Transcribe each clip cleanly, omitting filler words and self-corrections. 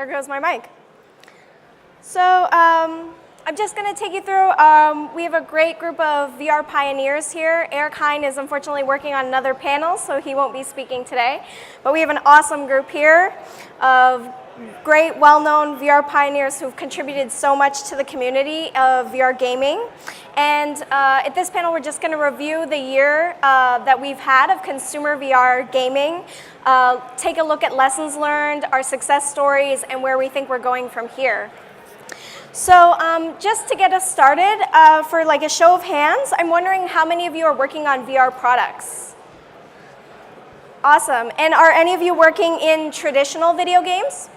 There goes my mic. So I'm just going to take you through, we have a great group of VR pioneers here. Eric Hine is unfortunately working on another panel, so he won't be speaking today. But we have an awesome group here of great, well-known VR pioneers who've contributed so much to the community of VR gaming. And at this panel, we're just going to review the year that we've had of consumer VR gaming, take a look at lessons learned, our success stories, and where we think we're going from here. So just to get us started, for like a show of hands, I'm wondering how many of you are working on VR products? Awesome. And are any of you working in traditional video games?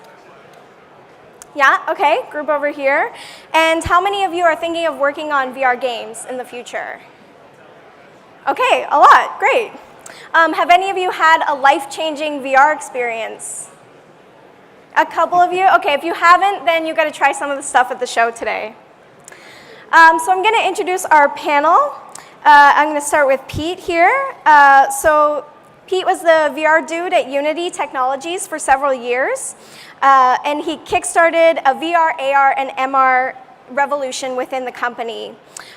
Yeah, okay, group over here. And how many of you are thinking of working on VR games in the future? Okay, a lot, great. Have any of you had a life-changing VR experience? A couple of you? Okay, if you haven't, then you got to try some of the stuff at the show today. So I'm going to introduce our panel. I'm going to start with Pete here. So Pete was the VR dude at Unity Technologies for several years. And he kickstarted a VR, AR, and MR revolution within the company.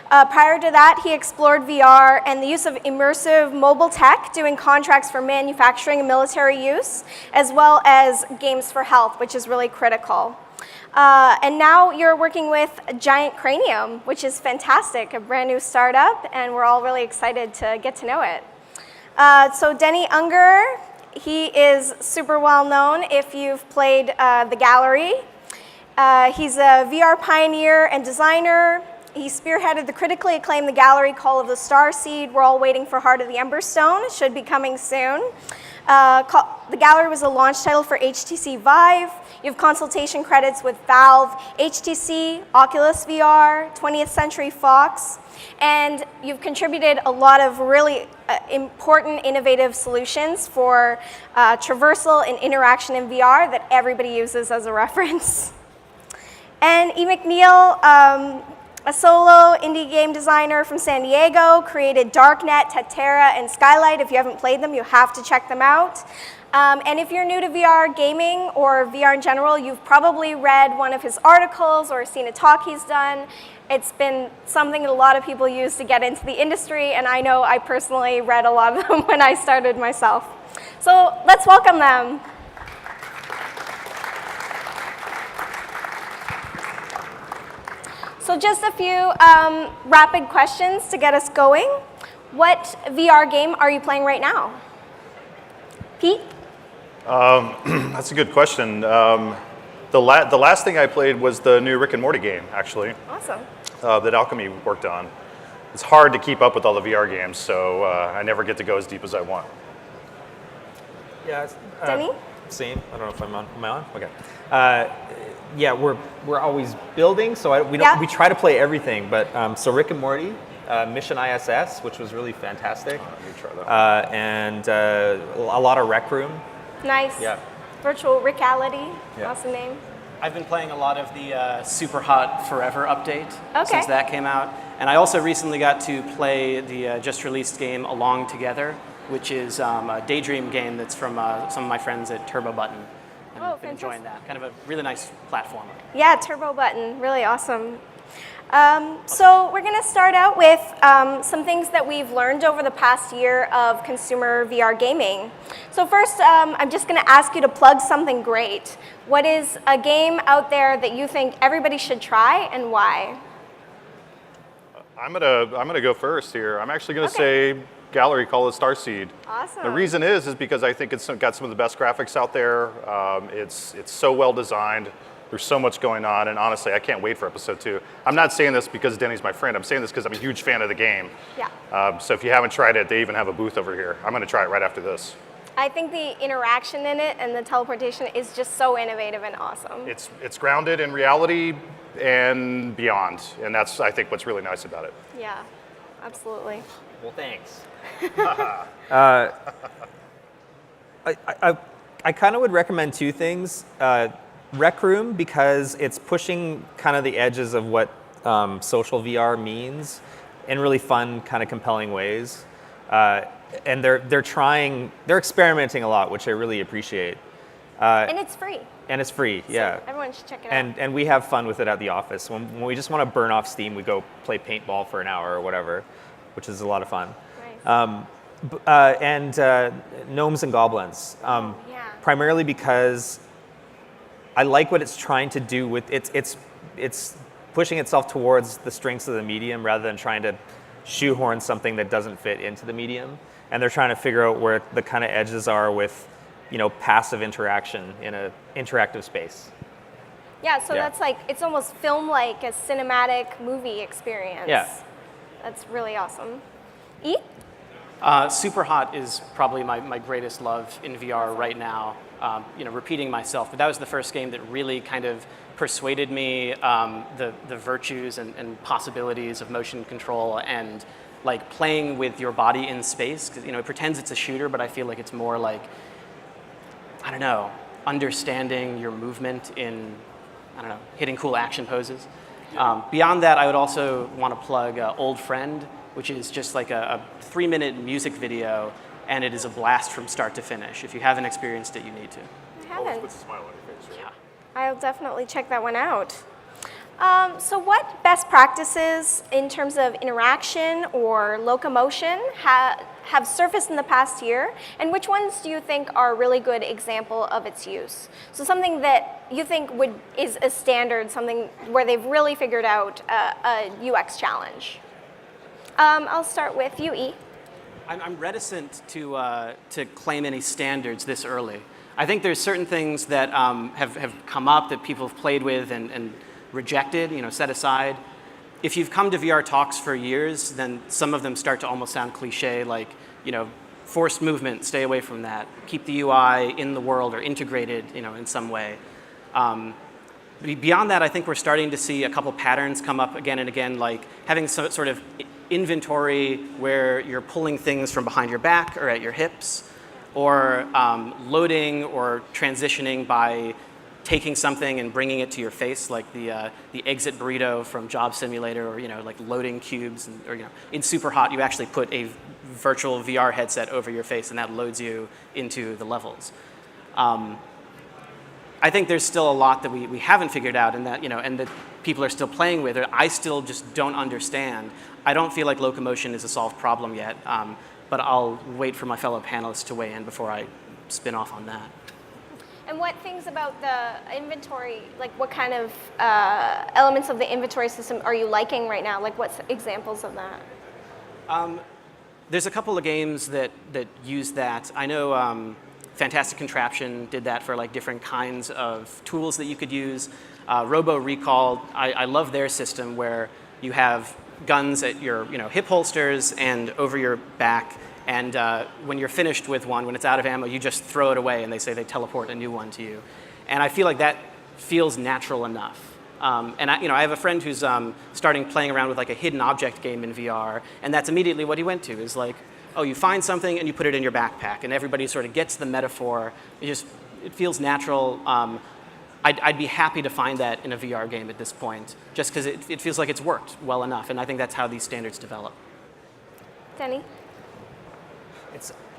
Prior to that, he explored VR and the use of immersive mobile tech, doing contracts for manufacturing and military use, as well as games for health, which is really critical. And now you're working with Giant Cranium, which is fantastic, a brand new startup, and we're all really excited to get to know it. So Denny Unger, he is super well known if you've played The Gallery. He's a VR pioneer and designer. He spearheaded the critically acclaimed The Gallery Call of the Starseed. We're all waiting for Heart of the Emberstone. It should be coming soon. The Gallery was a launch title for HTC Vive. You have consultation credits with Valve, HTC, Oculus VR, 20th Century Fox, and you've contributed a lot of really important, innovative solutions for traversal and interaction in VR that everybody uses as a reference. And McNeill, a solo indie game designer from San Diego, created Darknet, Tetera, and Skylight. If you haven't played them, you have to check them out. And if you're new to VR gaming or VR in general, you've probably read one of his articles or seen a talk he's done. It's been something that a lot of people use to get into the industry, and I know I personally read a lot of them when I started myself. So let's welcome them. So just a few rapid questions to get us going. What VR game are you playing right now? Pete? That's a good question. The last thing I played was the new Rick and Morty game, actually. Awesome. That Alchemy worked on. It's hard to keep up with all the VR games, so I never get to go as deep as I want. Yeah. Denny? Same. I don't know if I'm on. Am I on? Okay. Yeah, we're always building, so we try to play everything. But so Rick and Morty, Mission ISS, which was really fantastic. Let me try that. And a lot of Rec Room. Nice. Yeah. Virtual reality. Yeah. Awesome name. I've been playing a lot of the Super Hot Forever update Okay. since that came out. And I also recently got to play the just released game Along Together, which is a Daydream game that's from some of my friends at Turbo Button. And Oh, I've been enjoying that. Kind of a really nice platformer. Yeah, Turbo Button, really awesome. So we're going to start out with some things that we've learned over the past year of consumer VR gaming. So first, I'm just going to ask you to plug something great. What is a game out there that you think everybody should try and why? I'm gonna go first here. I'm actually gonna say Gallery Call of the Starseed. Awesome. The reason is because I think it's got some of the best graphics out there. It's so well designed. There's so much going on, and honestly, I can't wait for episode 2. I'm not saying this because Denny's my friend. I'm saying this because I'm a huge fan of the game. Yeah. So if you haven't tried it, they even have a booth over here. I'm gonna try it right after this. I think the interaction in it and the teleportation is just so innovative and awesome. It's grounded in reality and beyond, and that's, I think, what's really nice about it. Yeah, absolutely. Well, thanks. I kind of would recommend two things. Rec Room, because it's pushing kind of the edges of what social VR means in really fun, kind of compelling ways. And they're experimenting a lot, which I really appreciate. And it's free. And it's free, yeah. So everyone should check it out. And we have fun with it at the office. When we just want to burn off steam, we go play paintball for an hour or whatever, which is a lot of fun. Nice. And Gnomes and Goblins, Yeah. primarily because I like what it's trying to do with it's pushing itself towards the strengths of the medium rather than trying to shoehorn something that doesn't fit into the medium. And they're trying to figure out where the kind of edges are with, passive interaction in an interactive space. Yeah, so Yeah. that's like, it's almost film-like, a cinematic movie experience. Yeah. That's really awesome. E? Super Hot is probably my greatest love in VR right now. Repeating myself, but that was the first game that really kind of persuaded me the virtues and possibilities of motion control and like playing with your body in space. Because it pretends it's a shooter, but I feel like it's more like, I don't know, understanding your movement in, hitting cool action poses. Beyond that, I would also want to plug Old Friend, which is just like a 3-minute music video, and it is a blast from start to finish. If you haven't experienced it, you need to. I haven't. Puts a smile on your face, right? Yeah. I'll definitely check that one out. So what best practices in terms of interaction or locomotion have surfaced in the past year, and which ones do you think are a really good example of its use? So something that you think is a standard, something where they've really figured out a UX challenge. I'll start with you, E. I'm reticent to claim any standards this early. I think there's certain things that have come up that people have played with and rejected, set aside. If you've come to VR talks for years, then some of them start to almost sound cliche, like, forced movement, stay away from that. Keep the UI in the world or integrated, in some way. Beyond that, I think we're starting to see a couple patterns come up again and again, like having some sort of inventory where you're pulling things from behind your back or at your hips, or loading or transitioning by taking something and bringing it to your face, like the exit burrito from Job Simulator, or like loading cubes, or in Super Hot, you actually put a virtual VR headset over your face, and that loads you into the levels. I think there's still a lot that we haven't figured out, and that people are still playing with, or I still just don't understand. I don't feel like Locomotion is a solved problem yet, but I'll wait for my fellow panelists to weigh in before I spin off on that. And what things about the inventory, like what kind of elements of the inventory system are you liking right now? Like what's examples of that? There's a couple of games that use that. I know Fantastic Contraption did that for like different kinds of tools that you could use. Robo Recall, I love their system where you have guns at your hip holsters and over your back. And when you're finished with one, when it's out of ammo, you just throw it away, and they say they teleport a new one to you. And I feel like that feels natural enough. And I have a friend who's starting playing around with like a hidden object game in VR, and that's immediately what he went to. Is like, oh, you find something and you put it in your backpack, and everybody sort of gets the metaphor. It feels natural. I'd be happy to find that in a VR game at this point, just because it feels like it's worked well enough, and I think that's how these standards develop. Denny?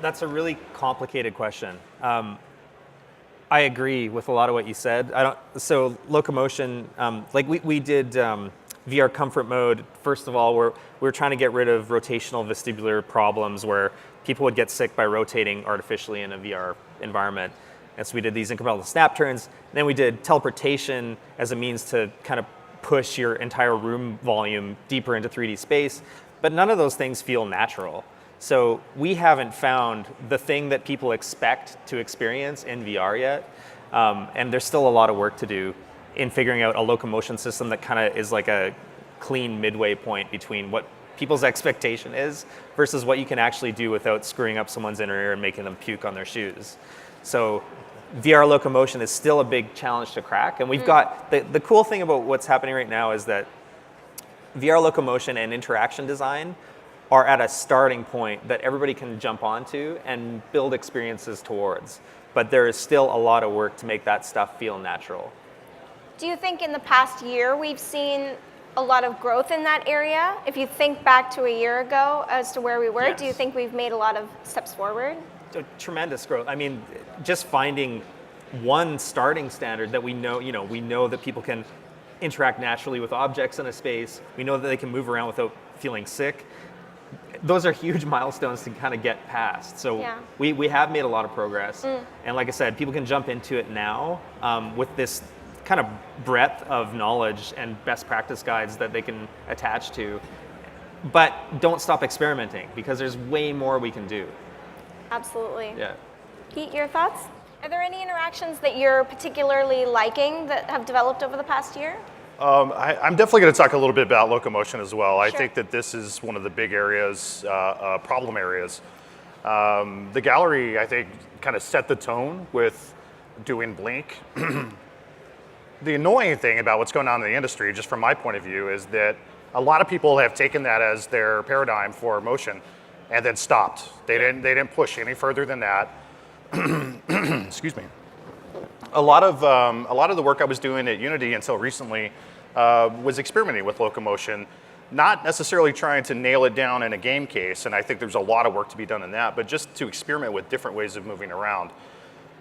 That's a really complicated question. I agree with a lot of what you said. So Locomotion, like we did VR comfort mode. First of all, we were trying to get rid of rotational vestibular problems where people would get sick by rotating artificially in a VR environment. And so we did these incremental snap turns. Then we did teleportation as a means to kind of push your entire room volume deeper into 3D space. But none of those things feel natural. So we haven't found the thing that people expect to experience in VR yet. And there's still a lot of work to do in figuring out a locomotion system that kind of is like a clean midway point between what people's expectation is versus what you can actually do without screwing up someone's inner ear and making them puke on their shoes. So VR locomotion is still a big challenge to crack. And we've got, the cool thing about what's happening right now is that VR locomotion and interaction design are at a starting point that everybody can jump onto and build experiences towards. But there is still a lot of work to make that stuff feel natural. Do you think in the past year we've seen a lot of growth in that area? If you think back to a year ago as to where we were, Yes. Do you think we've made a lot of steps forward? Tremendous growth. I mean, just finding one starting standard that we know, we know that people can interact naturally with objects in a space. We know that they can move around without feeling sick. Those are huge milestones to kind of get past. So we have made a lot of progress. And like I said, people can jump into it now with this kind of breadth of knowledge and best practice guides that they can attach to. But don't stop experimenting, because there's way more we can do. Absolutely. Yeah. Pete, your thoughts? Are there any interactions that you're particularly liking that have developed over the past year? I'm definitely going to talk a little bit about Locomotion as well. I Sure. think that this is one of the big areas, problem areas. The gallery, I think, kind of set the tone with doing Blink. The annoying thing about what's going on in the industry, just from my point of view, is that a lot of people have taken that as their paradigm for motion and then stopped. They didn't push any further than that. Excuse me. A lot of the work I was doing at Unity until recently was experimenting with Locomotion, not necessarily trying to nail it down in a game case, and I think there's a lot of work to be done in that, but just to experiment with different ways of moving around.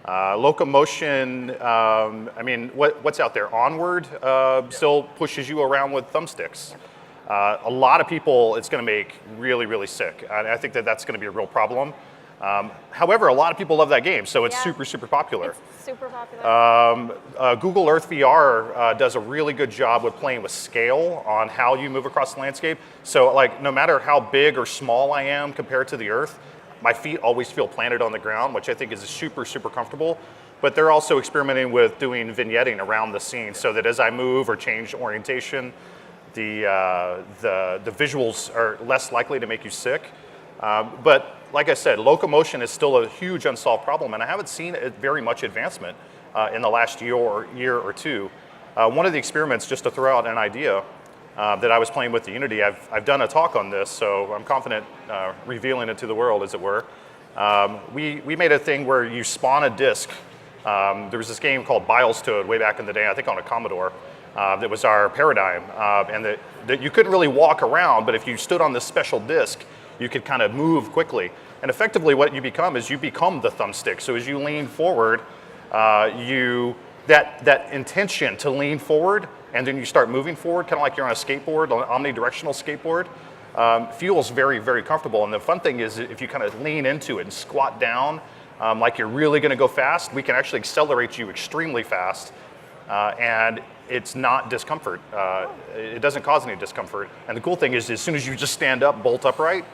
Locomotion, I mean, what's out there? Onward still pushes you around with thumbsticks. A lot of people, it's going to make really, really sick. I think that that's going to be a real problem. However, a lot of people love that game, so it's super, super popular. It's super popular. Google Earth VR does a really good job with playing with scale on how you move across the landscape. So like, no matter how big or small I am compared to the Earth, my feet always feel planted on the ground, which I think is super, super comfortable. But they're also experimenting with doing vignetting around the scene so that as I move or change orientation, the visuals are less likely to make you sick. But like I said, Locomotion is still a huge unsolved problem, and I haven't seen very much advancement in the last year or two. One of the experiments, just to throw out an idea, that I was playing with the Unity, I've done a talk on this, so I'm confident revealing it to the world, as it were. We made a thing where you spawn a disk. There was this game called Bilestoad way back in the day, I think on a Commodore, that was our paradigm, and that you couldn't really walk around, but if you stood on this special disk, you could kind of move quickly. And effectively what you become is you become the thumbstick. So as you lean forward, that intention to lean forward and then you start moving forward, kind of like you're on a skateboard, an omnidirectional skateboard, feels very, very comfortable. And the fun thing is if you kind of lean into it and squat down like you're really going to go fast, we can actually accelerate you extremely fast. And it's not discomfort. It doesn't cause any discomfort. And the cool thing is as soon as you just stand up, bolt upright,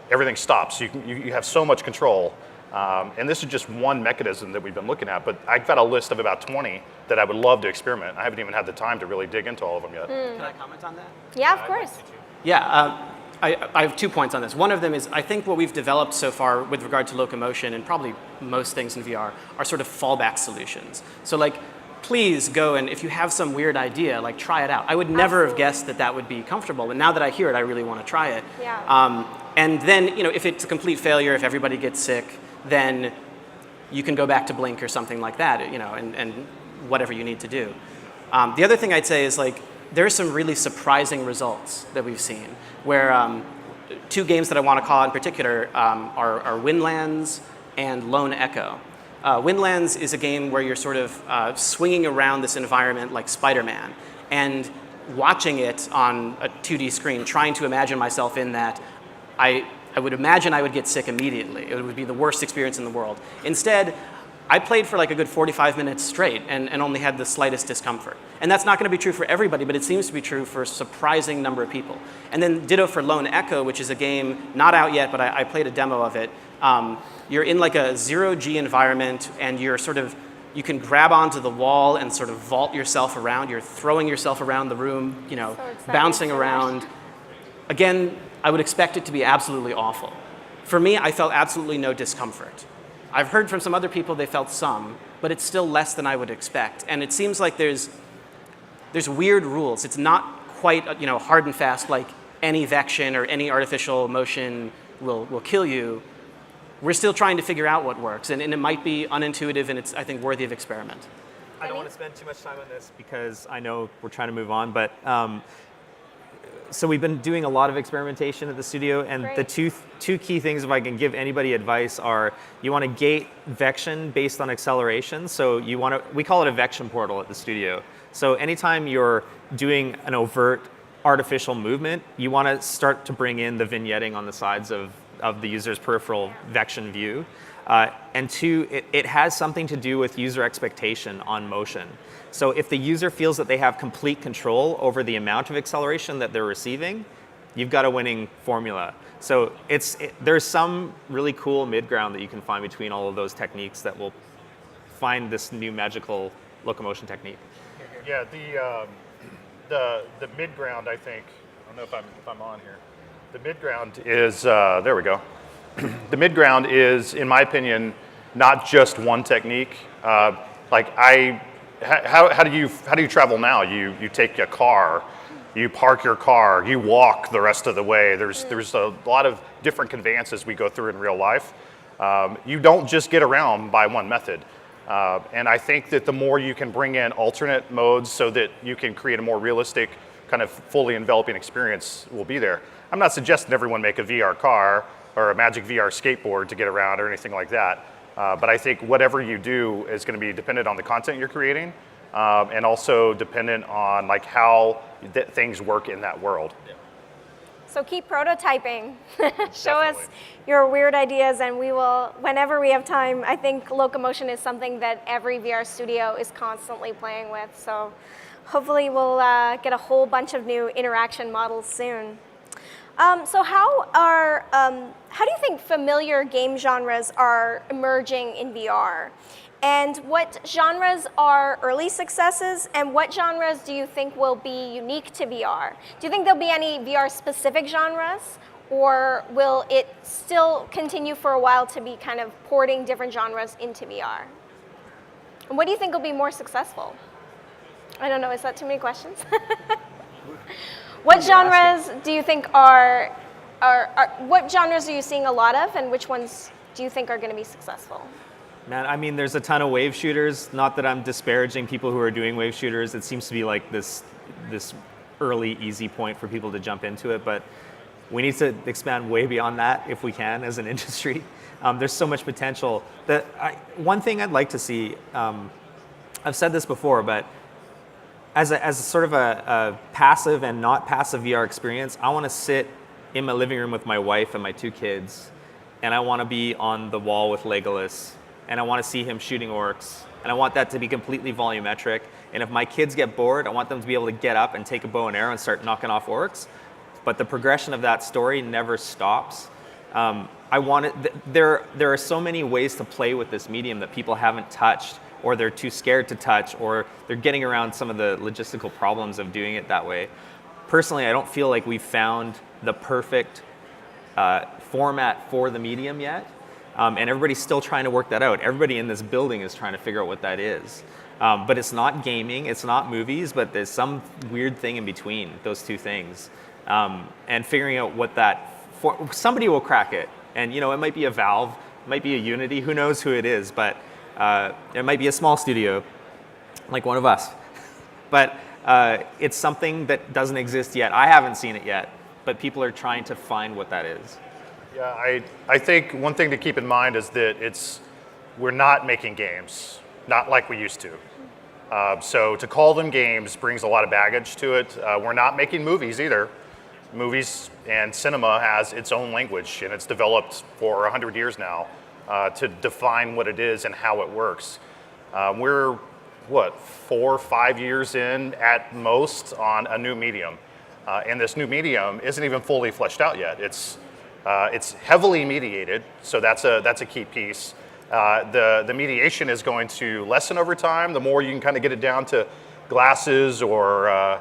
everything stops. You have so much control. And this is just one mechanism that we've been looking at, but I've got a list of about 20 that I would love to experiment. I haven't even had the time to really dig into all of them yet. Can I comment on that? Yeah, of course. Yeah, I have 2 points on this. One of them is I think what we've developed so far with regard to Locomotion and probably most things in VR are sort of fallback solutions. So like, please go and if you have some weird idea, like try it out. I would never have guessed that that would be comfortable, but now that I hear it, I really want to try it. Yeah. And then, if it's a complete failure, if everybody gets sick, then you can go back to Blink or something like that, and whatever you need to do. The other thing I'd say is like, there's some really surprising results that we've seen, where 2 games that I want to call out in particular are Windlands and Lone Echo. Windlands is a game where you're sort of swinging around this environment like Spider-Man, and watching it on a 2D screen, trying to imagine myself in that, I would imagine I would get sick immediately. It would be the worst experience in the world. Instead, I played for like a good 45 minutes straight and only had the slightest discomfort. And that's not going to be true for everybody, but it seems to be true for a surprising number of people. And then ditto for Lone Echo, which is a game not out yet, but I played a demo of it. You're in like a 0G environment, and you're sort of, you can grab onto the wall and sort of vault yourself around. You're throwing yourself around the room, bouncing around. Again, I would expect it to be absolutely awful. For me, I felt absolutely no discomfort. I've heard from some other people they felt some, but it's still less than I would expect. And it seems like there's weird rules. It's not quite hard and fast like any vection or any artificial motion will kill you. We're still trying to figure out what works, and it might be unintuitive, and it's, I think, worthy of experiment. I don't want to spend too much time on this because I know we're trying to move on, but so we've been doing a lot of experimentation at the studio, and Great. the two key things, if I can give anybody advice, are you want to gate vection based on acceleration. So we call it a vection portal at the studio. So anytime you're doing an overt artificial movement, you want to start to bring in the vignetting on the sides of the user's peripheral vection view. And two, it has something to do with user expectation on motion. So if the user feels that they have complete control over the amount of acceleration that they're receiving, you've got a winning formula. So there's some really cool mid-ground that you can find between all of those techniques that will find this new magical locomotion technique. Yeah, the mid-ground, I think, I don't know if I'm on here. The mid-ground is, there we go. The mid-ground is, in my opinion, not just one technique. How do you travel now? You take a car, you park your car, you walk the rest of the way. There's a lot of different conveyances we go through in real life. You don't just get around by one method. And I think that the more you can bring in alternate modes so that you can create a more realistic, kind of fully enveloping experience will be there. I'm not suggesting everyone make a VR car or a Magic VR skateboard to get around or anything like that. But I think whatever you do is going to be dependent on the content you're creating, and also dependent on like how things work in that world. Yeah. So keep prototyping. Show us Definitely. your weird ideas, and we will, whenever we have time. I think Locomotion is something that every VR studio is constantly playing with. So hopefully we'll get a whole bunch of new interaction models soon. So how do you think familiar game genres are emerging in VR? And what genres are early successes, and what genres do you think will be unique to VR? Do you think there'll be any VR-specific genres, or will it still continue for a while to be kind of porting different genres into VR? And what do you think will be more successful? I don't know, is that too many questions? What genres do you think what genres are you seeing a lot of, and which ones do you think are going to be successful? Man, I mean, there's a ton of wave shooters. Not that I'm disparaging people who are doing wave shooters. It seems to be like this early, easy point for people to jump into it, but we need to expand way beyond that if we can as an industry. There's so much potential. One thing I'd like to see, I've said this before, but as a sort of a passive and not passive VR experience, I want to sit in my living room with my wife and my 2 kids, and I want to be on the wall with Legolas, and I want to see him shooting orcs, and I want that to be completely volumetric. And if my kids get bored, I want them to be able to get up and take a bow and arrow and start knocking off orcs. But the progression of that story never stops. There are so many ways to play with this medium that people haven't touched, or they're too scared to touch, or they're getting around some of the logistical problems of doing it that way. Personally, I don't feel like we've found the perfect format for the medium yet, and everybody's still trying to work that out. Everybody in this building is trying to figure out what that is. But it's not gaming, it's not movies, but there's some weird thing in between those two things. And figuring out what somebody will crack it. And it might be a Valve, it might be a Unity, who knows who it is, but it might be a small studio, like one of us. But it's something that doesn't exist yet. I haven't seen it yet, but people are trying to find what that is. Yeah, I think one thing to keep in mind is that we're not making games, not like we used to. So to call them games brings a lot of baggage to it. We're not making movies either. Movies and cinema has its own language, and it's developed for 100 years now to define what it is and how it works. We're, 4 or 5 years in at most on a new medium. And this new medium isn't even fully fleshed out yet. It's heavily mediated, so that's a key piece. The mediation is going to lessen over time. The more you can kind of get it down to glasses or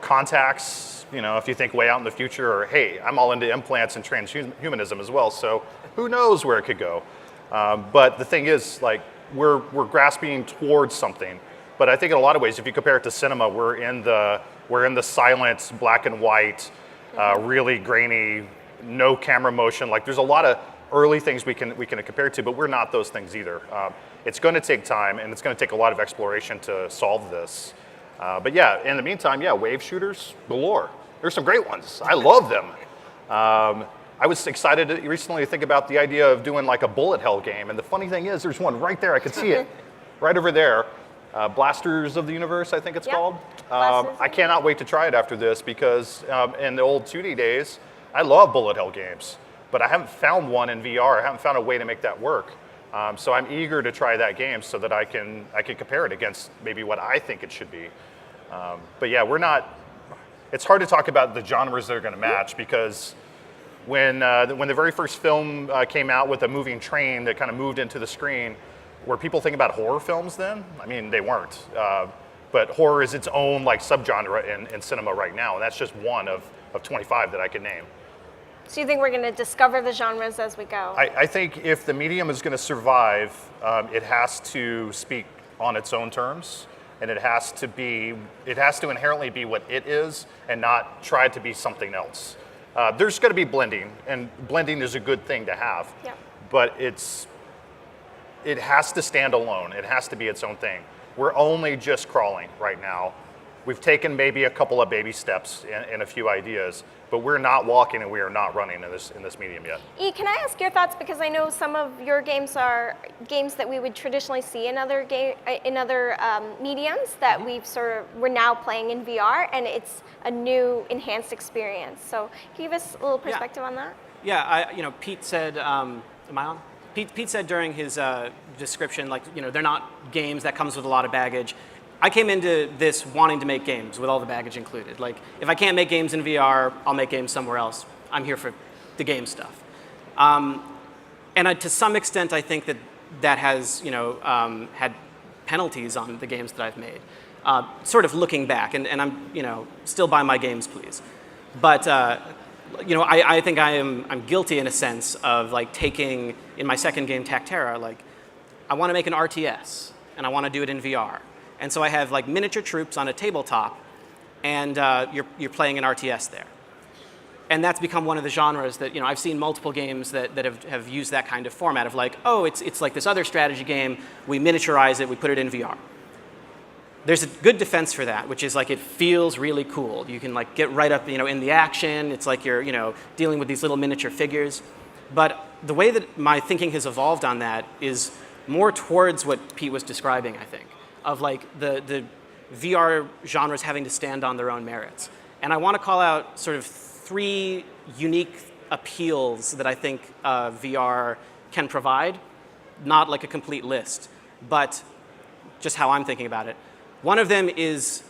contacts, if you think way out in the future, or hey, I'm all into implants and transhumanism as well, so who knows where it could go. But the thing is, like, we're grasping towards something. But I think in a lot of ways, if you compare it to cinema, we're in the silent, black and white, really grainy, no camera motion. Like, there's a lot of early things we can compare to, but we're not those things either. It's going to take time, and it's going to take a lot of exploration to solve this. But yeah, in the meantime, wave shooters galore. There's some great ones. I love them. I was excited recently to think about the idea of doing like a bullet hell game. And the funny thing is, there's one right there. I could see it right over there. Blasters of the Universe, I think it's called. I cannot wait to try it after this because in the old 2D days, I love bullet hell games. But I haven't found one in VR. I haven't found a way to make that work. So I'm eager to try that game so that I can compare it against maybe what I think it should be. But yeah, it's hard to talk about the genres that are going to match because when the very first film came out with a moving train that kind of moved into the screen, were people thinking about horror films then? I mean, they weren't. But horror is its own like subgenre in cinema right now, and that's just one of 25 that I can name. So you think we're going to discover the genres as we go? I think if the medium is going to survive, it has to speak on its own terms, and it has to inherently be what it is, and not try to be something else. There's going to be blending, and blending is a good thing to have. Yep. But it has to stand alone. It has to be its own thing. We're only just crawling right now. We've taken maybe a couple of baby steps in a few ideas, but we're not walking and we are not running in this medium yet. E, can I ask your thoughts? Because I know some of your games are games that we would traditionally see in other mediums that we're now playing in VR, and it's a new enhanced experience. So can you give us a little perspective on that? Yeah, Pete said, am I on? Pete said during his description, they're not games that comes with a lot of baggage. I came into this wanting to make games with all the baggage included. Like, if I can't make games in VR, I'll make games somewhere else. I'm here for the game stuff. To some extent, I think that has, had penalties on the games that I've made. Sort of looking back, and I'm, still buy my games, please. But, I think I'm guilty in a sense of taking, in my second game, Tactera, I want to make an RTS, and I want to do it in VR. And so I have miniature troops on a tabletop, and you're playing an RTS there. And that's become one of the genres that I've seen multiple games that have used that kind of format of it's like this other strategy game, we miniaturize it, we put it in VR. There's a good defense for that, which is it feels really cool. You can get right up in the action. It's like you're dealing with these little miniature figures. But the way that my thinking has evolved on that is more towards what Pete was describing, I think, of the VR genres having to stand on their own merits. And I want to call out sort of 3 unique appeals that I think VR can provide, not a complete list, but just how I'm thinking about it. One of them is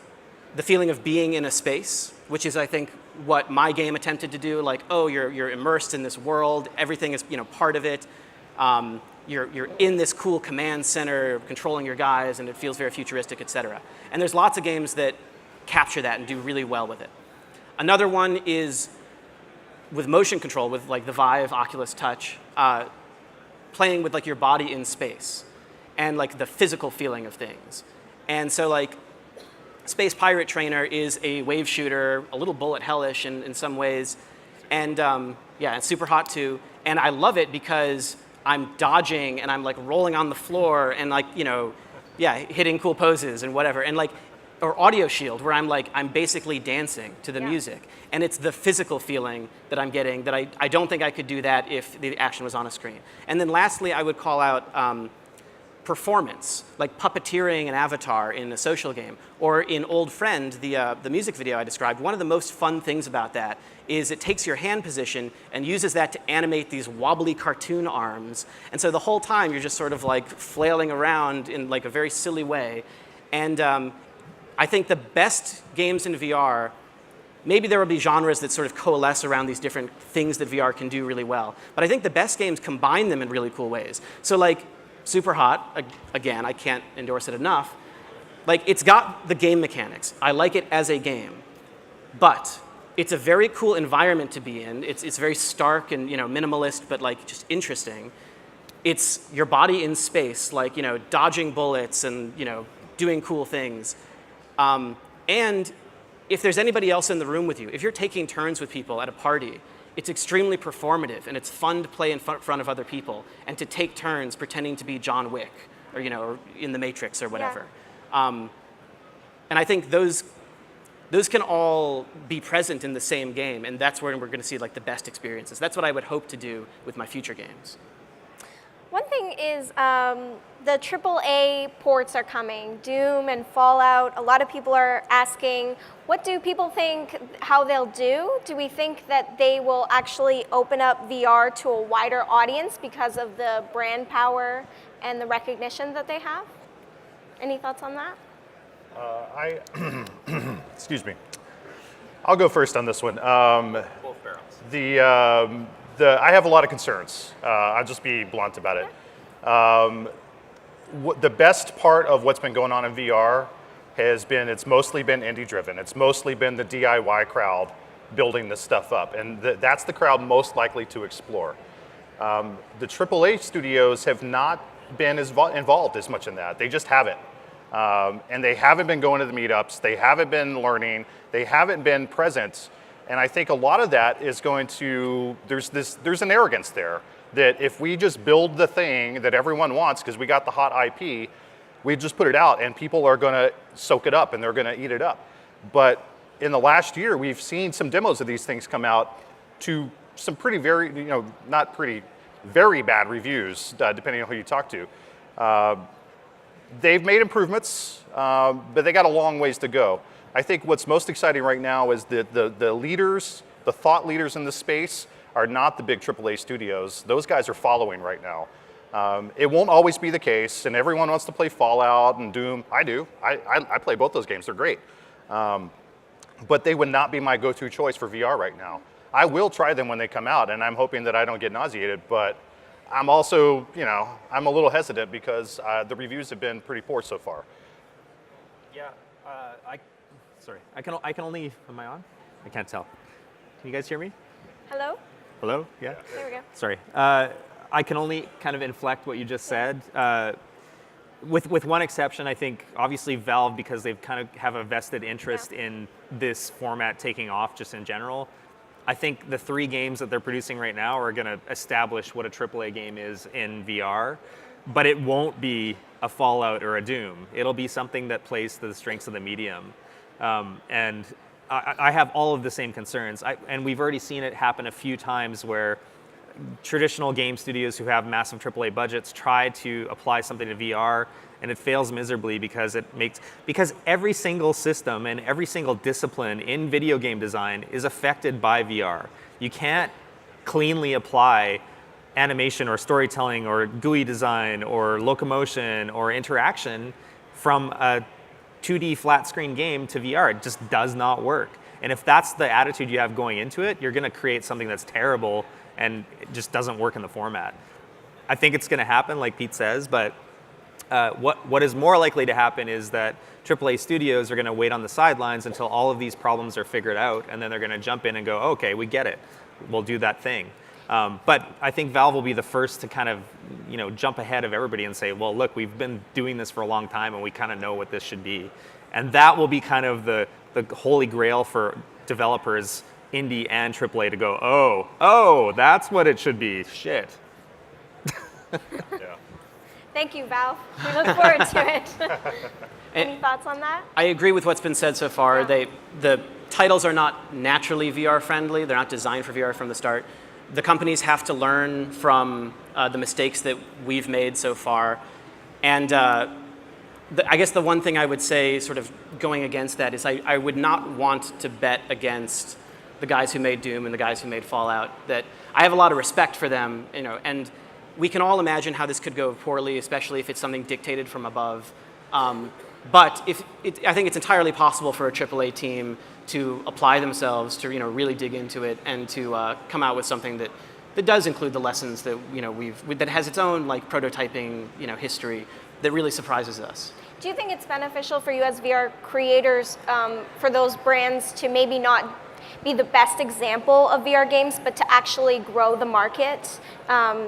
the feeling of being in a space, which is, I think, what my game attempted to do. You're immersed in this world, everything is part of it. You're in this cool command center controlling your guys, and it feels very futuristic, et cetera. And there's lots of games that capture that and do really well with it. Another one is with motion control, with the Vive, Oculus Touch, playing with your body in space and the physical feeling of things. And so Space Pirate Trainer is a wave shooter, a little bullet hellish in some ways, and it's super hot too. And I love it because I'm dodging and I'm rolling on the floor and hitting cool poses and whatever. And or Audio Shield, where I'm basically dancing to the music. And it's the physical feeling that I'm getting that I don't think I could do that if the action was on a screen. And then lastly, I would call out performance, like puppeteering an avatar in a social game. Or in Old Friend, the music video I described, one of the most fun things about that is it takes your hand position and uses that to animate these wobbly cartoon arms. And so the whole time you're just sort of flailing around in a very silly way. And I think the best games in VR, maybe there will be genres that sort of coalesce around these different things that VR can do really well. But I think the best games combine them in really cool ways. So Super Hot, again, I can't endorse it enough. It's got the game mechanics. I like it as a game. But it's a very cool environment to be in. It's very stark and minimalist, but just interesting. It's your body in space, dodging bullets and doing cool things. And if there's anybody else in the room with you, if you're taking turns with people at a party, it's extremely performative, and it's fun to play in front of other people and to take turns pretending to be John Wick or, or in The Matrix or whatever. Yeah. And I think those those can all be present in the same game, and that's where we're going to see like the best experiences. That's what I would hope to do with my future games. One thing is the AAA ports are coming, Doom and Fallout. A lot of people are asking, what do people think how they'll do? Do we think that they will actually open up VR to a wider audience because of the brand power and the recognition that they have? Any thoughts on that? Excuse me. I'll go first on this one. Both barrels. I have a lot of concerns. I'll just be blunt about it. The best part of what's been going on in VR it's mostly been indie driven. It's mostly been the DIY crowd building this stuff up, and that's the crowd most likely to explore. The AAA studios have not been as involved as much in that. They just haven't. And they haven't been going to the meetups. They haven't been learning. They haven't been present. And I think a lot of that is going to, there's an arrogance there that if we just build the thing that everyone wants because we got the hot IP, we just put it out and people are going to soak it up and they're going to eat it up. But in the last year, we've seen some demos of these things come out to some pretty very bad reviews, depending on who you talk to. They've made improvements, but they got a long ways to go. I think what's most exciting right now is that the leaders, the thought leaders in the space are not the big AAA studios. Those guys are following right now. It won't always be the case, and everyone wants to play Fallout and Doom. I do. I play both those games. They're great. But they would not be my go-to choice for VR right now. I will try them when they come out, and I'm hoping that I don't get nauseated, but I'm also, I'm a little hesitant because the reviews have been pretty poor so far. Yeah, I can only, am I on? I can't tell. Can you guys hear me? Hello? Hello? Yeah? There we go. Sorry. I can only kind of inflect what you just said. With one exception, I think obviously Valve, because they've kind of have a vested interest in this format taking off just in general. I think the 3 games that they're producing right now are going to establish what a AAA game is in VR, but it won't be a Fallout or a Doom. It'll be something that plays to the strengths of the medium. And I have all of the same concerns. And we've already seen it happen a few times where traditional game studios who have massive AAA budgets try to apply something to VR, and it fails miserably because every single system and every single discipline in video game design is affected by VR. You can't cleanly apply animation or storytelling or GUI design or locomotion or interaction from a 2D flat screen game to VR. It just does not work. And if that's the attitude you have going into it, you're going to create something that's terrible and it just doesn't work in the format. I think it's going to happen, like Pete says, but what is more likely to happen is that AAA studios are going to wait on the sidelines until all of these problems are figured out, and then they're going to jump in and go, okay, we get it. We'll do that thing. But I think Valve will be the first to kind of jump ahead of everybody and say, well, look, we've been doing this for a long time, and we kind of know what this should be. And that will be kind of the holy grail for developers, indie and AAA, to go, oh, that's what it should be. Shit. Yeah. Thank you, Valve. We look forward to it. Any thoughts on that? I agree with what's been said so far. Yeah. The titles are not naturally VR friendly. They're not designed for VR from the start. The companies have to learn from the mistakes that we've made so far. And I guess the one thing I would say sort of going against that is I would not want to bet against the guys who made Doom and the guys who made Fallout. That I have a lot of respect for them, and we can all imagine how this could go poorly, especially if it's something dictated from above. But I think it's entirely possible for a AAA team to apply themselves to really dig into it and to come out with something that does include the lessons that that has its own prototyping history that really surprises us. Do you think it's beneficial for you as VR creators for those brands to maybe not be the best example of VR games, but to actually grow the market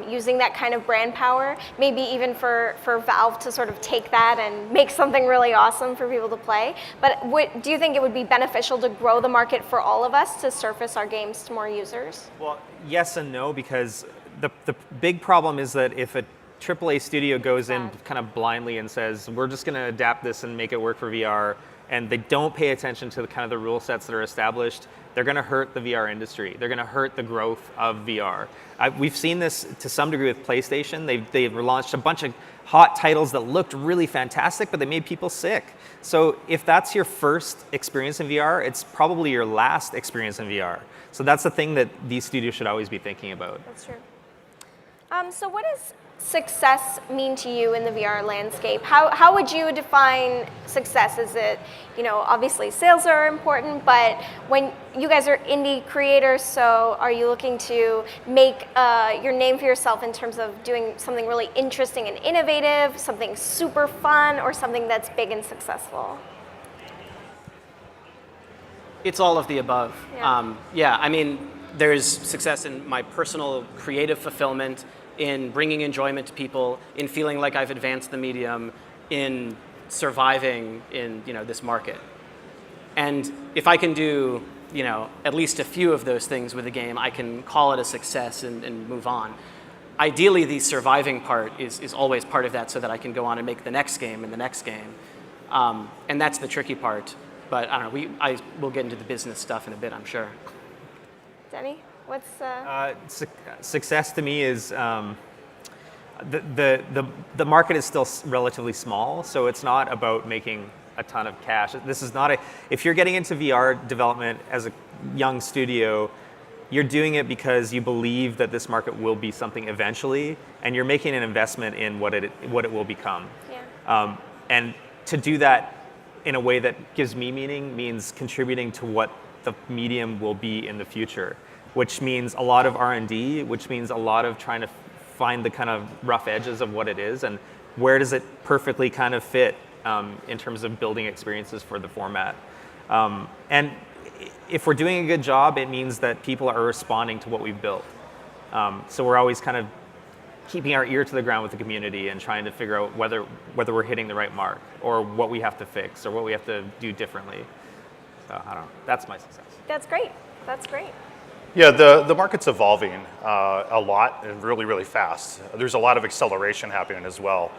using that kind of brand power? Maybe even for Valve to sort of take that and make something really awesome for people to play. But do you think it would be beneficial to grow the market for all of us to surface our games to more users? Well, yes and no, because the big problem is that if a AAA studio goes in kind of blindly and says, we're just going to adapt this and make it work for VR, and they don't pay attention to the kind of the rule sets that are established, they're going to hurt the VR industry. They're going to hurt the growth of VR. We've seen this to some degree with PlayStation. They've launched a bunch of hot titles that looked really fantastic, but they made people sick. So if that's your first experience in VR, it's probably your last experience in VR. So that's the thing that these studios should always be thinking about. That's true. So what does success mean to you in the VR landscape? How would you define success? Is it, obviously sales are important, but when you guys are indie creators, so are you looking to make your name for yourself in terms of doing something really interesting and innovative, something super fun, or something that's big and successful? It's all of the above. Yeah. I mean, there's success in my personal creative fulfillment, in bringing enjoyment to people, in feeling like I've advanced the medium, in surviving in this market. And if I can do at least a few of those things with a game, I can call it a success and move on. Ideally, the surviving part is always part of that, so that I can go on and make the next game and the next game. And that's the tricky part. But I don't know, we'll get into the business stuff in a bit, I'm sure. Denny, what's... Success to me is the market is still relatively small, so it's not about making a ton of cash. This is not if you're getting into VR development as a young studio, you're doing it because you believe that this market will be something eventually, and you're making an investment in what it will become. Yeah. And to do that in a way that gives me meaning means contributing to what the medium will be in the future, which means a lot of R&D, which means a lot of trying to find the kind of rough edges of what it is and where does it perfectly kind of fit in terms of building experiences for the format. And if we're doing a good job, it means that people are responding to what we've built. So we're always kind of keeping our ear to the ground with the community and trying to figure out whether we're hitting the right mark or what we have to fix or what we have to do differently. So I don't know, that's my success. That's great. That's great. Yeah, the market's evolving a lot and really, really fast. There's a lot of acceleration happening as well.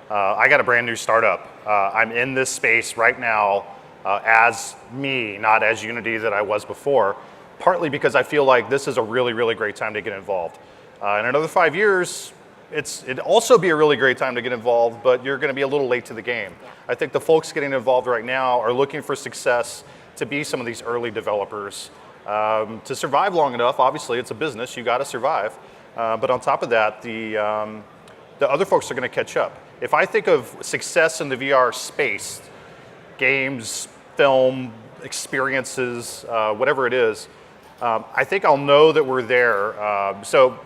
I got a brand new startup. I'm in this space right now as me, not as Unity that I was before, partly because I feel like this is a really, really great time to get involved. In another 5 years, it'd also be a really great time to get involved, but you're going to be a little late to the game. Yeah. I think the folks getting involved right now are looking for success to be some of these early developers. To survive long enough, obviously it's a business, you got to survive. But on top of that, the other folks are going to catch up. If I think of success in the VR space, games, film, experiences, whatever it is, I think I'll know that we're there. So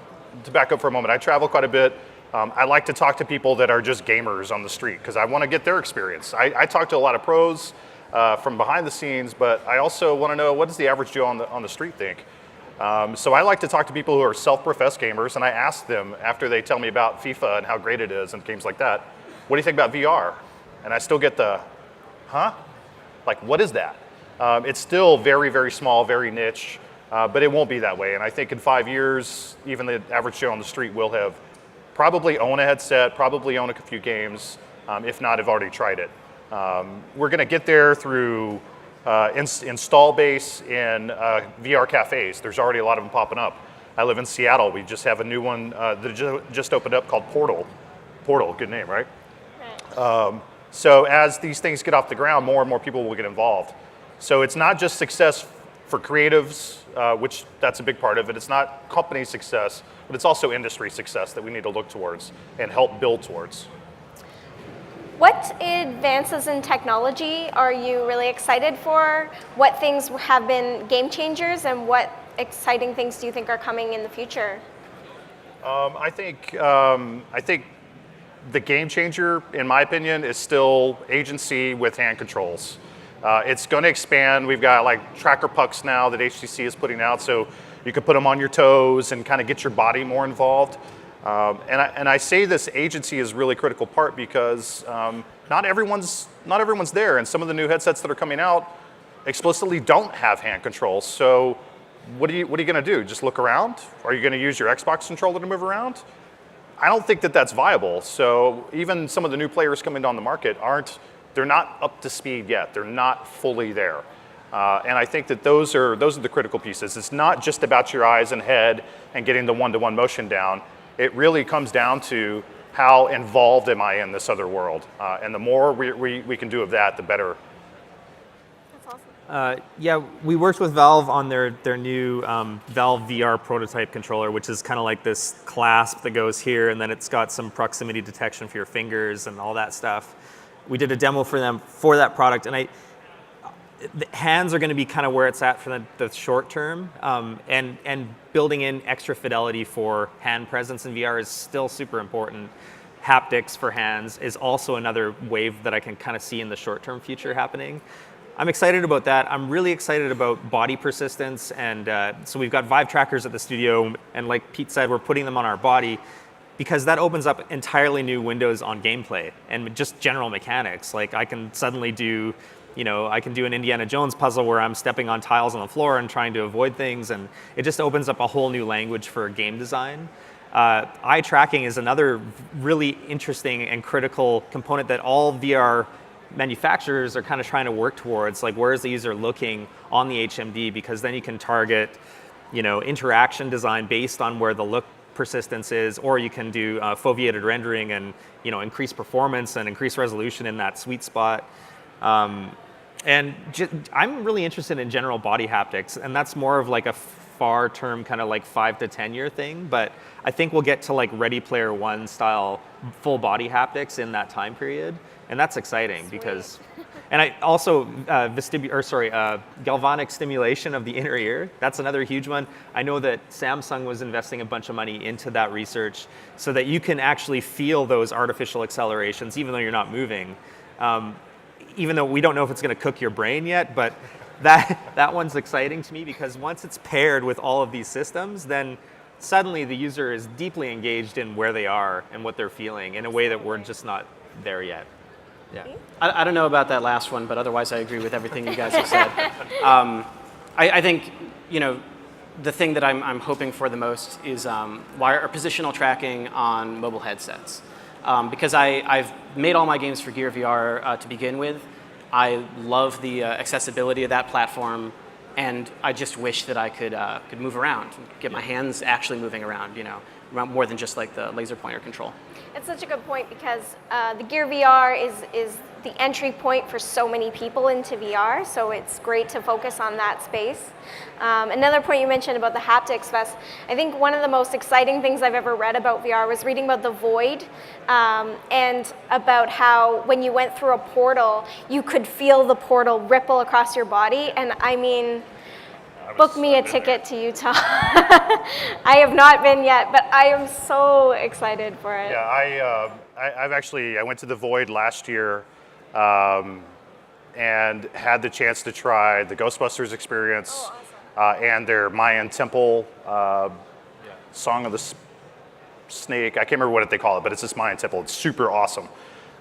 to back up for a moment, I travel quite a bit. I like to talk to people that are just gamers on the street because I want to get their experience. I talk to a lot of pros from behind the scenes, but I also want to know, what does the average Joe on the street think? So I like to talk to people who are self-professed gamers, and I ask them after they tell me about FIFA and how great it is and games like that, what do you think about VR? And I still get the, huh? Like, what is that? It's still very, very small, very niche, but it won't be that way. And I think in 5 years, even the average Joe on the street will have probably owned a headset, probably owned a few games, if not have already tried it. We're going to get there through install base in VR cafes. There's already a lot of them popping up. I live in Seattle. We just have a new one that just opened up called Portal. Portal, good name, right? Right. So as these things get off the ground, more and more people will get involved. So it's not just success for creatives, which that's a big part of it. It's not company success, but it's also industry success that we need to look towards and help build towards. What advances in technology are you really excited for? What things have been game changers, and what exciting things do you think are coming in the future? I think the game changer, in my opinion, is still agency with hand controls. It's going to expand. We've got like tracker pucks now that HTC is putting out, so you can put them on your toes and kind of get your body more involved. And I say this agency is a really critical part because not everyone's there, and some of the new headsets that are coming out explicitly don't have hand controls. So what are you going to do? Just look around? Are you going to use your Xbox controller to move around? I don't think that that's viable. So even some of the new players coming on the market aren't they're not up to speed yet. They're not fully there. And I think that those are the critical pieces. It's not just about your eyes and head and getting the one-to-one motion down. It really comes down to how involved am I in this other world. And the more we can do of that, the better. That's awesome. Yeah, we worked with Valve on their new Valve VR prototype controller, which is kind of like this clasp that goes here, and then it's got some proximity detection for your fingers and all that stuff. We did a demo for them for that product, and the hands are going to be kind of where it's at for the short term, and building in extra fidelity for hand presence in VR is still super important. Haptics for hands is also another wave that I can kind of see in the short-term future happening. I'm excited about that. I'm really excited about body persistence, and so we've got Vive trackers at the studio, and like Pete said, we're putting them on our body because that opens up entirely new windows on gameplay and just general mechanics. Like I can suddenly do, I can do an Indiana Jones puzzle where I'm stepping on tiles on the floor and trying to avoid things, and it just opens up a whole new language for game design. Eye tracking is another really interesting and critical component that all VR manufacturers are kind of trying to work towards. Like, where is the user looking on the HMD? Because then you can target, interaction design based on where the look persistence is, or you can do foveated rendering and increase performance and increase resolution in that sweet spot. I'm really interested in general body haptics, and that's more of like a far term kind of like 5 to 10 year thing, but I think we'll get to like Ready Player One style full body haptics in that time period, and that's exciting. Sweet. Because, and I also galvanic stimulation of the inner ear. That's another huge one. I know that Samsung was investing a bunch of money into that research so that you can actually feel those artificial accelerations even though you're not moving. Even though we don't know if it's going to cook your brain yet, but that one's exciting to me because once it's paired with all of these systems, then suddenly the user is deeply engaged in where they are and what they're feeling in a way that we're just not there yet. Yeah. I don't know about that last one, but otherwise I agree with everything you guys have said. I think, the thing that I'm hoping for the most is wire or positional tracking on mobile headsets. Because I've made all my games for Gear VR to begin with. I love the accessibility of that platform, and I just wish that I could move around, get my hands actually moving around, more than just like the laser pointer control. It's such a good point because the Gear VR is the entry point for so many people into VR, so it's great to focus on that space. Another point you mentioned about the Haptics Fest, I think one of the most exciting things I've ever read about VR was reading about the Void, and about how when you went through a portal, you could feel the portal ripple across your body, and I mean, book me a ticket to Utah. I have not been yet, but I am so excited for it. Yeah, I went to the Void last year and had the chance to try the Ghostbusters experience. Oh, awesome. And their Mayan temple Song of the Snake. I can't remember what they call it, but it's this Mayan temple. It's super awesome.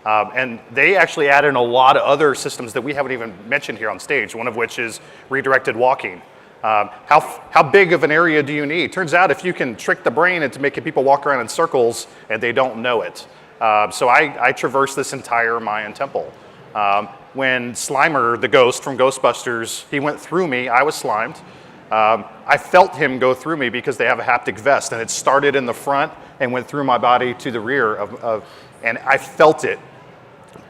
And they actually add in a lot of other systems that we haven't even mentioned here on stage, one of which is redirected walking. How big of an area do you need? Turns out if you can trick the brain into making people walk around in circles and they don't know it. So I traversed this entire Mayan temple. When Slimer, the ghost from Ghostbusters, he went through me, I was slimed. I felt him go through me because they have a haptic vest, and it started in the front and went through my body to the rear and I felt it.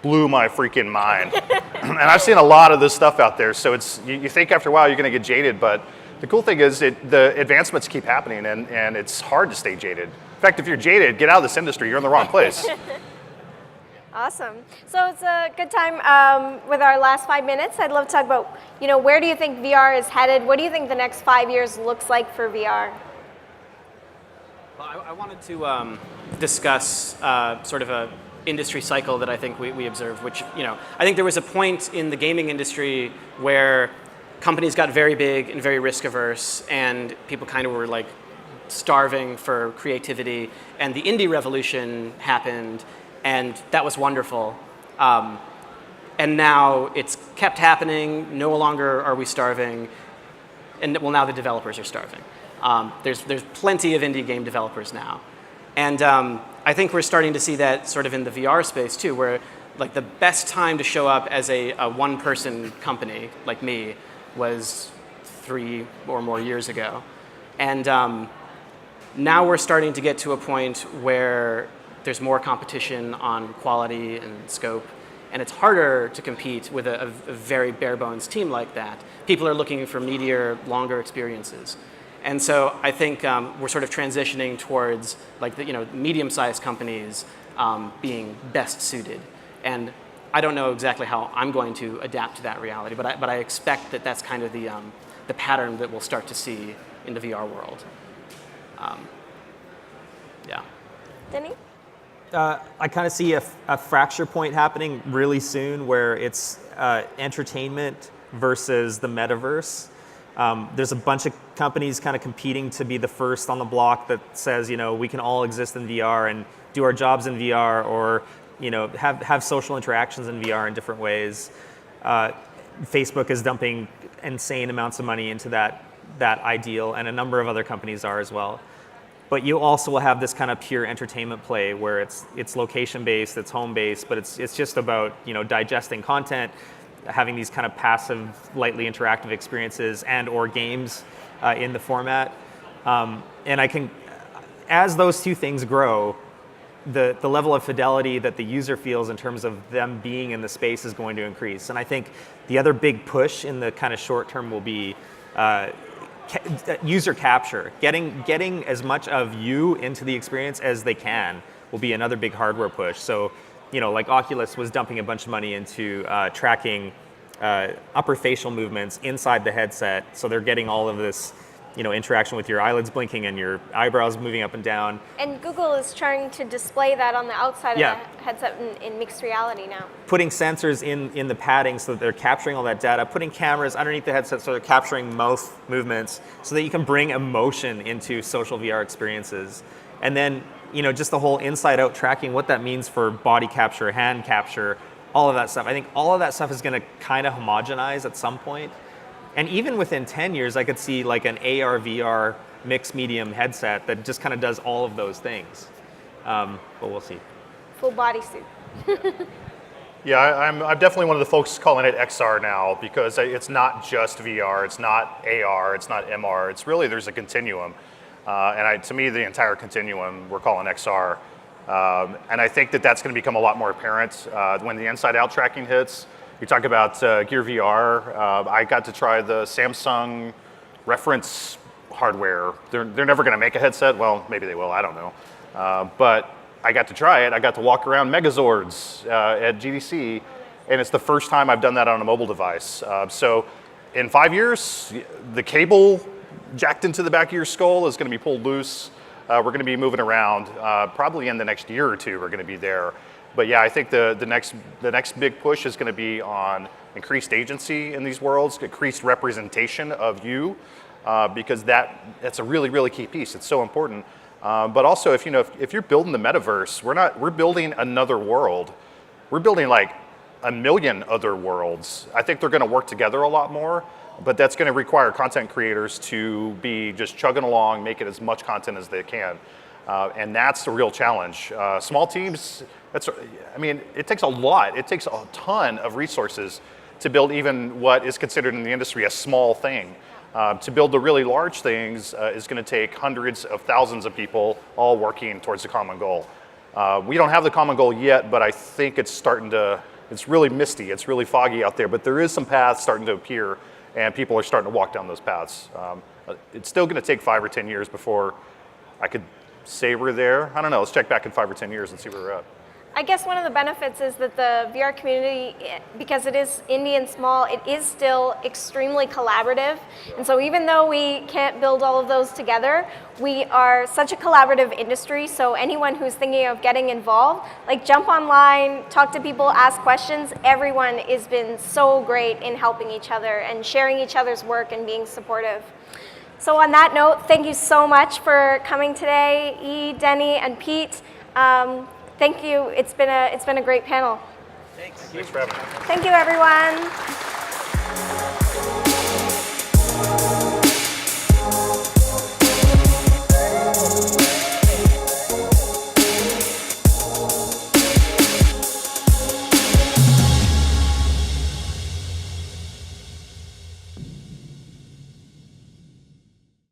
Blew my freaking mind. And I've seen a lot of this stuff out there, so you think after a while you're going to get jaded, but the cool thing is the advancements keep happening, and it's hard to stay jaded. In fact, if you're jaded, get out of this industry. You're in the wrong place. Awesome. So it's a good time with our last 5 minutes. I'd love to talk about, where do you think VR is headed? What do you think the next 5 years looks like for VR? Well, I wanted to discuss sort of a industry cycle that I think we observed, which, I think there was a point in the gaming industry where companies got very big and very risk averse, and people kind of were like starving for creativity, and the indie revolution happened, and that was wonderful. And now it's kept happening. No longer are we starving, and well, now the developers are starving. There's plenty of indie game developers now, and I think we're starting to see that sort of in the VR space too, where like the best time to show up as a one-person company like me was 3 or more years ago. And now we're starting to get to a point where there's more competition on quality and scope, and it's harder to compete with a very bare bones team like that. People are looking for meatier, longer experiences. And so I think we're sort of transitioning towards like the medium-sized companies being best suited. And I don't know exactly how I'm going to adapt to that reality, but I expect that that's kind of the pattern that we'll start to see in the VR world. Yeah. Denny? I kind of see a fracture point happening really soon where it's entertainment versus the metaverse. There's a bunch of companies kind of competing to be the first on the block that says, we can all exist in VR and do our jobs in VR, or have social interactions in VR in different ways. Facebook is dumping insane amounts of money into that ideal, and a number of other companies are as well. But you also will have this kind of pure entertainment play where it's location-based, it's home-based, but it's just about digesting content, having these kind of passive, lightly interactive experiences and/or games in the format. And as those two things grow, the level of fidelity that the user feels in terms of them being in the space is going to increase. And I think the other big push in the kind of short term will be user capture. Getting as much of you into the experience as they can will be another big hardware push. So, like Oculus was dumping a bunch of money into tracking upper facial movements inside the headset. So they're getting all of this, interaction with your eyelids blinking and your eyebrows moving up and down. And Google is trying to display that on the outside Yeah. of the headset in mixed reality now. Putting sensors in the padding so that they're capturing all that data, putting cameras underneath the headset so they're capturing mouth movements so that you can bring emotion into social VR experiences. And then, just the whole inside-out tracking, what that means for body capture, hand capture, all of that stuff. I think all of that stuff is going to kind of homogenize at some point. And even within 10 years, I could see like an AR, VR mixed medium headset that just kind of does all of those things. But we'll see. Full bodysuit. Yeah, I'm definitely one of the folks calling it XR now, because it's not just VR, it's not AR, it's not MR. It's really, there's a continuum. To me, the entire continuum we're calling XR. And I think that's going to become a lot more apparent when the inside-out tracking hits. You talk about Gear VR. I got to try the Samsung reference hardware. They're never going to make a headset. Well, maybe they will. I don't know. But I got to try it. I got to walk around Megazords at GDC, and it's the first time I've done that on a mobile device. So in 5 years, the cable jacked into the back of your skull is going to be pulled loose. We're going to be moving around. Probably in the next year or two, we're going to be there. But yeah, I think the next big push is going to be on increased agency in these worlds, increased representation of you, because that's a really, really key piece. It's so important. But also, if you're building the metaverse, we're building another world. We're building like a million other worlds. I think they're going to work together a lot more, but that's going to require content creators to be just chugging along, making as much content as they can. And that's the real challenge. Small teams, it takes a lot. It takes a ton of resources to build even what is considered in the industry a small thing. To build the really large things is going to take hundreds of thousands of people all working towards the common goal. We don't have the common goal yet, but I think it's really misty, it's really foggy out there, but there is some paths starting to appear, and people are starting to walk down those paths. It's still going to take 5 or 10 years before I could say we're there. I don't know, let's check back in 5 or 10 years and see where we're at. I guess one of the benefits is that the VR community, because it is indie and small, it is still extremely collaborative. And so even though we can't build all of those together, we are such a collaborative industry. So anyone who's thinking of getting involved, like jump online, talk to people, ask questions. Everyone has been so great in helping each other and sharing each other's work and being supportive. So on that note, thank you so much for coming today, E, Denny, and Pete. Thank you. It's been a great panel. Thanks for having me. Thank you, everyone.